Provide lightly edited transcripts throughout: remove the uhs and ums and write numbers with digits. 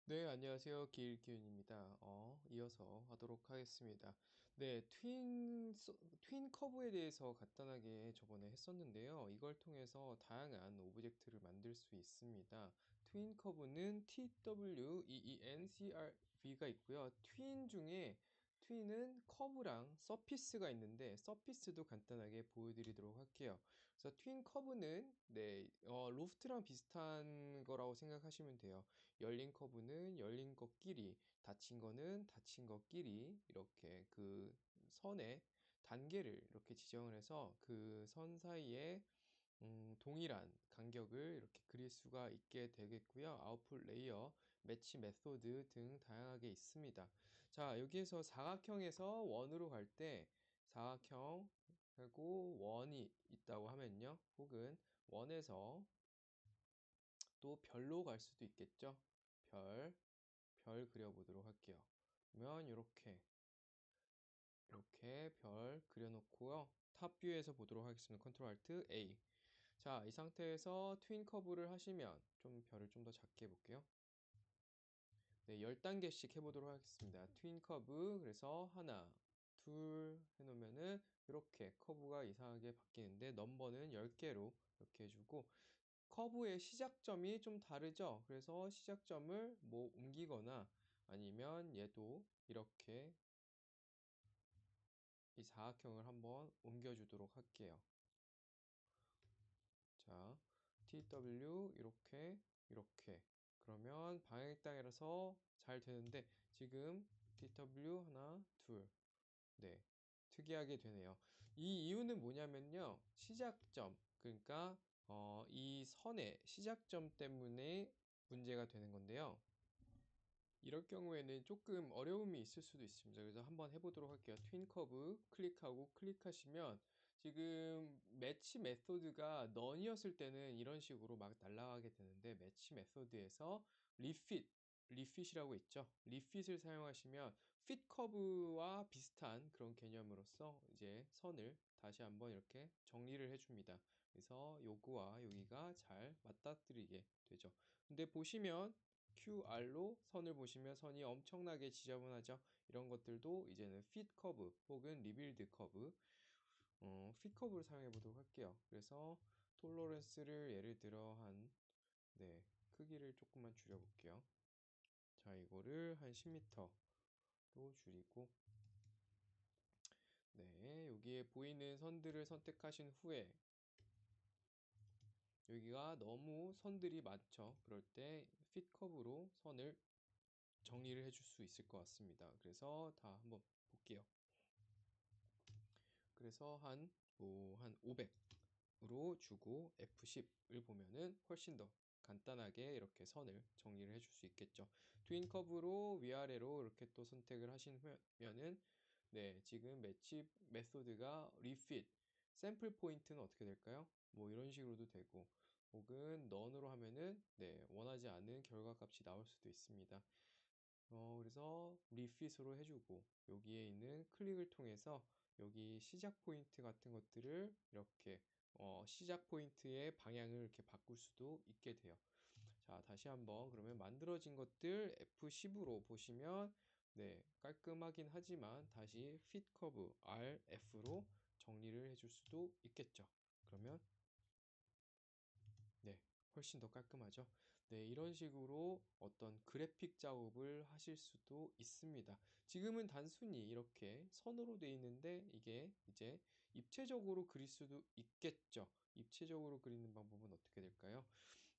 네, 안녕하세요. 기일기운입니다. 이어서 하도록 하겠습니다. 네, 트윈 커브에 대해서 간단하게 저번에 했었는데요. 이걸 통해서 다양한 오브젝트를 만들 수 있습니다. 트윈 커브는 TWEENCRV가 있고요. 트윈은 커브랑 서피스가 있는데 서피스도 간단하게 보여드리도록 할게요. 그래서 트윈 커브는 로프트랑 비슷한 거라고 생각하시면 돼요. 열린 커브는 열린 것끼리, 닫힌 거는 닫힌 것끼리 이렇게 그 선의 단계를 이렇게 지정을 해서 그 선 사이에 동일한 간격을 이렇게 그릴 수가 있게 되겠고요. 아웃풋 레이어, 매치 메소드 등 다양하게 있습니다. 자, 여기에서 사각형에서 원으로 갈 때 사각형 하고 원이 있다고 하면요. 혹은 원에서 또 별로 갈 수도 있겠죠. 별 그려보도록 할게요. 그러면 이렇게 별 그려놓고요. 탑 뷰에서 보도록 하겠습니다. 컨트롤 알트 A. 자, 이 상태에서 트윈 커브를 하시면 좀 별을 좀 더 작게 해볼게요. 네, 10단계씩 해보도록 하겠습니다. 트윈 커브, 그래서 하나, 둘 해놓으면은 이렇게 커브가 이상하게 바뀌는데 넘버는 10개로 이렇게 해주고 커브의 시작점이 좀 다르죠. 그래서 시작점을 뭐 옮기거나 아니면 얘도 이렇게 이 사각형을 한번 옮겨주도록 할게요. 자, TW 이렇게 그러면 방향 땅이라서 잘 되는데 지금 TW 하나 둘 네, 특이하게 되네요. 이 이유는 뭐냐면요. 시작점 그러니까 이 선의 시작점 때문에 문제가 되는 건데요. 이럴 경우에는 조금 어려움이 있을 수도 있습니다. 그래서 한번 해보도록 할게요. 트윈 커브 클릭하고 클릭하시면 지금 매치 메소드가 넌이었을 때는 이런 식으로 막 날아가게 되는데 매치 메소드에서 리핏이라고 있죠. 리핏을 사용하시면 핏 커브와 비슷한 그런 개념으로서 이제 선을 다시 한번 이렇게 정리를 해줍니다. 그래서 요거와 여기가 잘 맞닥뜨리게 되죠. 근데 보시면 QR로 선을 보시면 선이 엄청나게 지저분하죠. 이런 것들도 이제는 핏 커브 혹은 리빌드 커브, 핏 커브를 사용해 보도록 할게요. 그래서 톨러런스를 예를 들어 네, 크기를 조금만 줄여 볼게요. 자, 이거를 한 10m로 줄이고, 네, 여기에 보이는 선들을 선택하신 후에 여기가 너무 선들이 많죠. 그럴 때 핏 커브로 선을 정리를 해줄 수 있을 것 같습니다. 그래서 다 한번 볼게요. 그래서 한 500으로 주고 F10을 보면은 훨씬 더 간단하게 이렇게 선을 정리를 해줄 수 있겠죠. 트윈 커브로 위아래로 이렇게 또 선택을 하시면은 네, 지금 매치 메소드가 리핏, 샘플 포인트는 어떻게 될까요? 뭐 이런 식으로도 되고 혹은 넌으로 하면은 네, 원하지 않은 결과값이 나올 수도 있습니다. 그래서 리핏으로 해주고 여기에 있는 클릭을 통해서 여기 시작 포인트 같은 것들을 이렇게 시작 포인트의 방향을 이렇게 바꿀 수도 있게 돼요. 자, 다시 한번 그러면 만들어진 것들 F10으로 보시면 네, 깔끔하긴 하지만 다시 fit curve RF로 정리를 해줄 수도 있겠죠. 그러면 네, 훨씬 더 깔끔하죠. 네, 이런 식으로 어떤 그래픽 작업을 하실 수도 있습니다. 지금은 단순히 이렇게 선으로 되어 있는데 이게 이제 입체적으로 그릴 수도 있겠죠. 입체적으로 그리는 방법은 어떻게 될까요?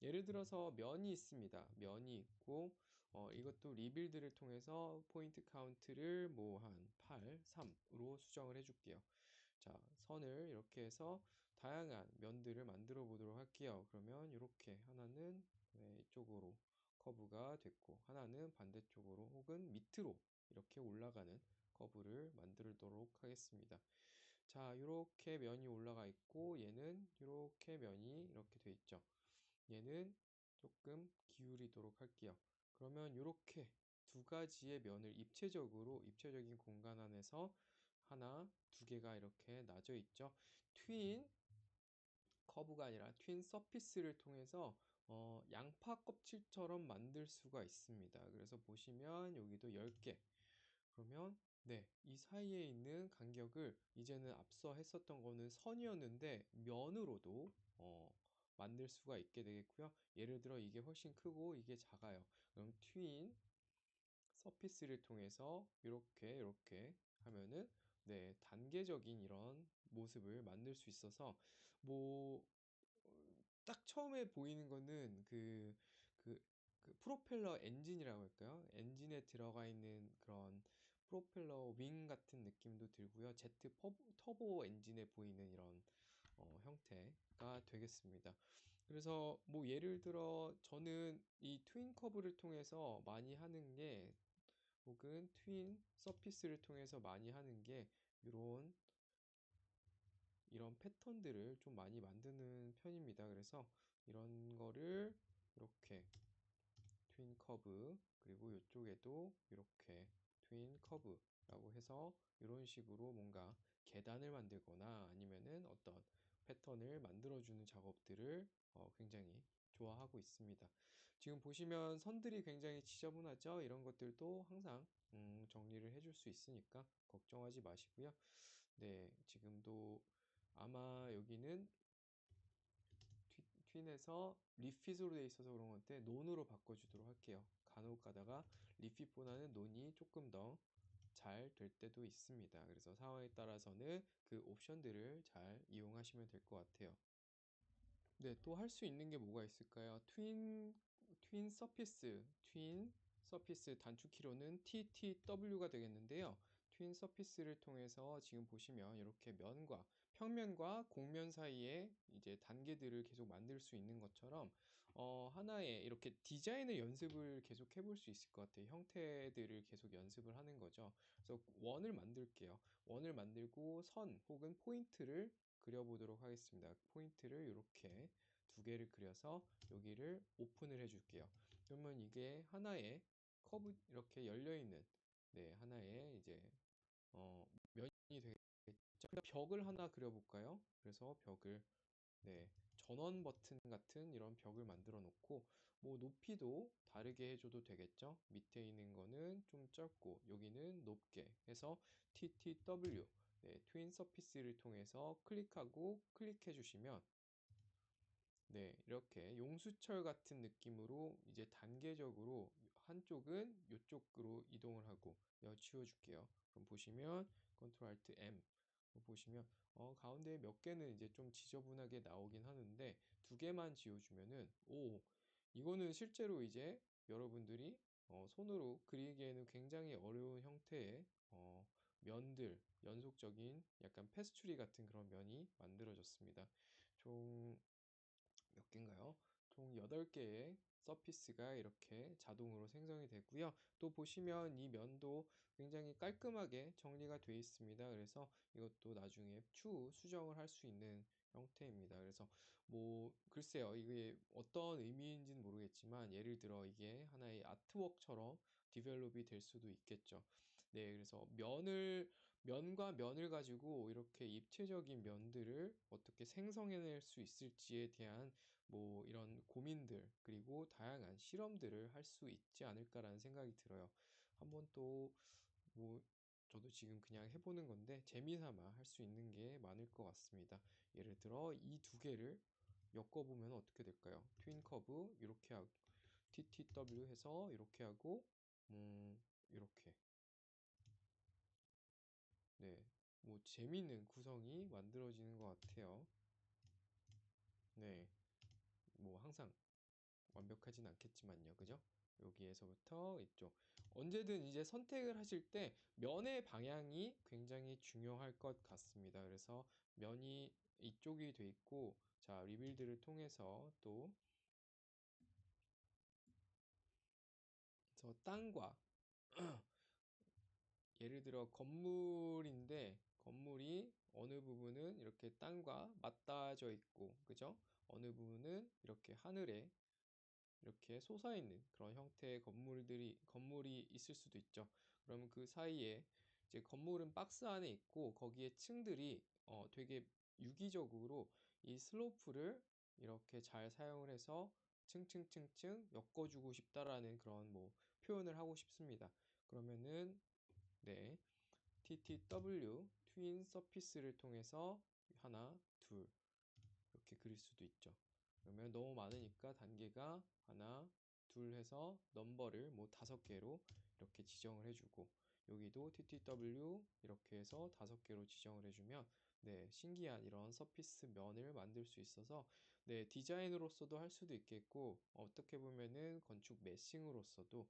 예를 들어서 면이 있습니다. 면이 있고 이것도 리빌드를 통해서 포인트 카운트를 뭐 한 8, 3으로 수정을 해줄게요. 자, 선을 이렇게 해서 다양한 면들을 만들어 보도록 할게요. 그러면 이렇게 하나는 이쪽으로 커브가 됐고 하나는 반대쪽으로 혹은 밑으로 이렇게 올라가는 커브를 만들도록 하겠습니다. 자, 이렇게 면이 올라가 있고 얘는 이렇게 면이 이렇게 돼 있죠. 얘는 조금 기울이도록 할게요. 그러면 이렇게 두 가지의 면을 입체적인 공간 안에서 하나, 두 개가 이렇게 나져 있죠. 트윈 커브가 아니라 트윈 서피스를 통해서 양파 껍질처럼 만들 수가 있습니다. 그래서 보시면 여기도 10개. 그러면 네, 이 사이에 있는 간격을 이제는 앞서 했었던 거는 선이었는데 면으로도 만들 수가 있게 되겠고요. 예를 들어 이게 훨씬 크고 이게 작아요. 그럼 트윈 서피스를 통해서 이렇게 하면은 네, 단계적인 이런 모습을 만들 수 있어서 뭐 딱 처음에 보이는 거는 그 프로펠러 엔진이라고 할까요? 엔진에 들어가 있는 그런 프로펠러 윙 같은 느낌도 들고요. 제트 터보 엔진에 보이는 이런 형태가 되겠습니다. 그래서 뭐 예를 들어 저는 이 트윈 커브를 통해서 많이 하는 게 혹은 트윈 서피스를 통해서 많이 하는 게 이런 패턴들을 좀 많이 만드는 편입니다. 그래서 이런 거를 이렇게 트윈 커브, 그리고 이쪽에도 이렇게 트윈 커브라고 해서 이런 식으로 뭔가 계단을 만들거나 아니면은 어떤 패턴을 만들어주는 작업들을 굉장히 좋아하고 있습니다. 지금 보시면 선들이 굉장히 지저분하죠? 이런 것들도 항상 정리를 해줄 수 있으니까 걱정하지 마시고요. 네, 지금도 아마 여기는 튠에서 리핏으로 되어 있어서 그런 건데 논으로 바꿔주도록 할게요. 간혹 가다가 리핏보다는 논이 조금 더 잘 될 때도 있습니다. 그래서 상황에 따라서는 그 옵션들을 잘 이용하시면 될 것 같아요. 네, 또 할 수 있는 게 뭐가 있을까요? 트윈 서피스 단축키로는 TTW가 되겠는데요. 트윈 서피스를 통해서 지금 보시면 이렇게 평면과 곡면 사이에 이제 단계들을 계속 만들 수 있는 것처럼 하나의 이렇게 디자인을 연습을 계속 해볼 수 있을 것 같아요. 형태들을 계속 연습을 하는 거죠. 그래서 원을 만들게요. 원을 만들고 선 혹은 포인트를 그려보도록 하겠습니다. 포인트를 이렇게 두 개를 그려서 여기를 오픈을 해줄게요. 그러면 이게 하나의 커브 이렇게 열려 있는 네, 하나의 이제 면이 되겠죠. 벽을 하나 그려볼까요? 그래서 벽을 네, 전원 버튼 같은 이런 벽을 만들어 놓고 뭐 높이도 다르게 해줘도 되겠죠. 밑에 있는 거는 좀 짧고 여기는 높게 해서 TTW 네, 트윈 서피스를 통해서 클릭해 주시면 네, 이렇게 용수철 같은 느낌으로 이제 단계적으로 한쪽은 이쪽으로 이동을 하고 치워줄게요. 그럼 보시면 컨트롤 알트 M 보시면 가운데 몇 개는 이제 좀 지저분하게 나오긴 하는데 두 개만 지워주면은 이거는 실제로 이제 여러분들이 손으로 그리기에는 굉장히 어려운 형태의 연속적인 약간 페스츄리 같은 그런 면이 만들어졌습니다. 총 몇 개인가요? 총 8개의 서피스가 이렇게 자동으로 생성이 되고요. 또 보시면 이 면도 굉장히 깔끔하게 정리가 되어 있습니다. 그래서 이것도 나중에 추후 수정을 할 수 있는 형태입니다. 그래서 뭐 글쎄요, 이게 어떤 의미인지는 모르겠지만 예를 들어 이게 하나의 아트웍처럼 디벨롭이 될 수도 있겠죠. 네, 그래서 면과 면을 가지고 이렇게 입체적인 면들을 어떻게 생성해낼 수 있을지에 대한 뭐 이런 고민들 그리고 다양한 실험들을 할 수 있지 않을까라는 생각이 들어요. 한번 또 뭐 저도 지금 그냥 해보는 건데 재미삼아 할 수 있는 게 많을 것 같습니다. 예를 들어 이 두 개를 엮어보면 어떻게 될까요? 트윈 커브 이렇게 하고 TTW 해서 이렇게 하고 이렇게 네, 뭐 재미있는 구성이 만들어지는 것 같아요. 네, 뭐 항상 완벽하진 않겠지만요. 그죠? 여기에서부터 이쪽. 언제든 이제 선택을 하실 때 면의 방향이 굉장히 중요할 것 같습니다. 그래서 면이 이쪽이 돼 있고, 자, 리빌드를 통해서 또, 저 땅과, 예를 들어 건물인데, 건물이 어느 부분은 이렇게 땅과 맞닿아져 있고, 그죠? 어느 부분은 이렇게 하늘에 이렇게 솟아있는 그런 형태의 건물이 있을 수도 있죠. 그러면 그 사이에 이제 건물은 박스 안에 있고 거기에 층들이 되게 유기적으로 이 슬로프를 이렇게 잘 사용을 해서 층층층층 엮어주고 싶다라는 그런 뭐 표현을 하고 싶습니다. 그러면은 네, TTW 트윈 서피스를 통해서 하나, 둘 이렇게 그릴 수도 있죠. 그러면 너무 많으니까 단계가 하나, 둘 해서 넘버를 뭐 5개로 이렇게 지정을 해주고 여기도 TTW 이렇게 해서 5개로 지정을 해주면 네, 신기한 이런 서피스 면을 만들 수 있어서 네, 디자인으로서도 할 수도 있겠고 어떻게 보면은 건축 메싱으로서도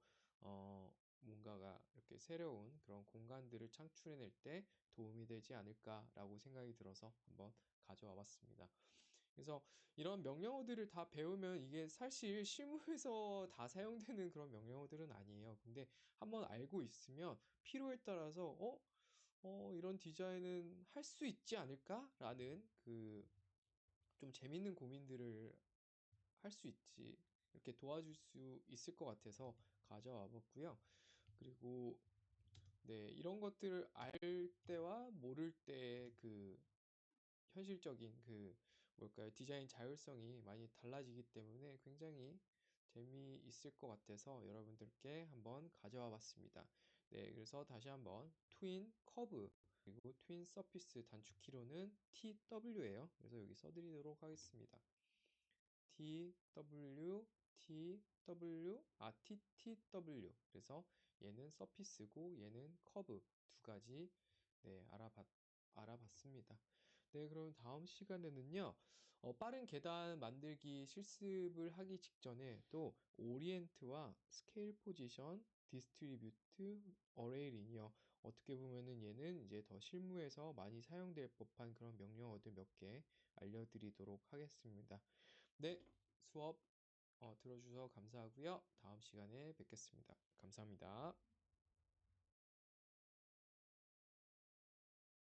뭔가가 이렇게 새로운 그런 공간들을 창출해낼 때 도움이 되지 않을까라고 생각이 들어서 한번 가져와 봤습니다. 그래서 이런 명령어들을 다 배우면 이게 사실 실무에서 다 사용되는 그런 명령어들은 아니에요. 근데 한번 알고 있으면 필요에 따라서 이런 디자인은 할 수 있지 않을까라는 그 좀 재밌는 고민들을 할 수 있지 이렇게 도와줄 수 있을 것 같아서 가져와 봤고요. 그리고 네, 이런 것들을 알 때와 모를 때의 그 현실적인 그 뭘까요? 디자인 자율성이 많이 달라지기 때문에 굉장히 재미있을 것 같아서 여러분들께 한번 가져와 봤습니다. 네, 그래서 다시 한번 트윈 커브 그리고 트윈 서피스 단축키로는 TW예요. 그래서 여기 써드리도록 하겠습니다. TW, TW, TTW. 그래서 얘는 서피스고 얘는 커브 두 가지 네, 알아봤습니다. 네, 그럼 다음 시간에는요, 빠른 계단 만들기 실습을 하기 직전에 또 오리엔트와 스케일 포지션, 디스트리뷰트, 어레이 리니어 어떻게 보면은 얘는 이제 더 실무에서 많이 사용될 법한 그런 명령어들 몇 개 알려드리도록 하겠습니다. 네, 수업 들어주셔서 감사하고요. 다음 시간에 뵙겠습니다. 감사합니다.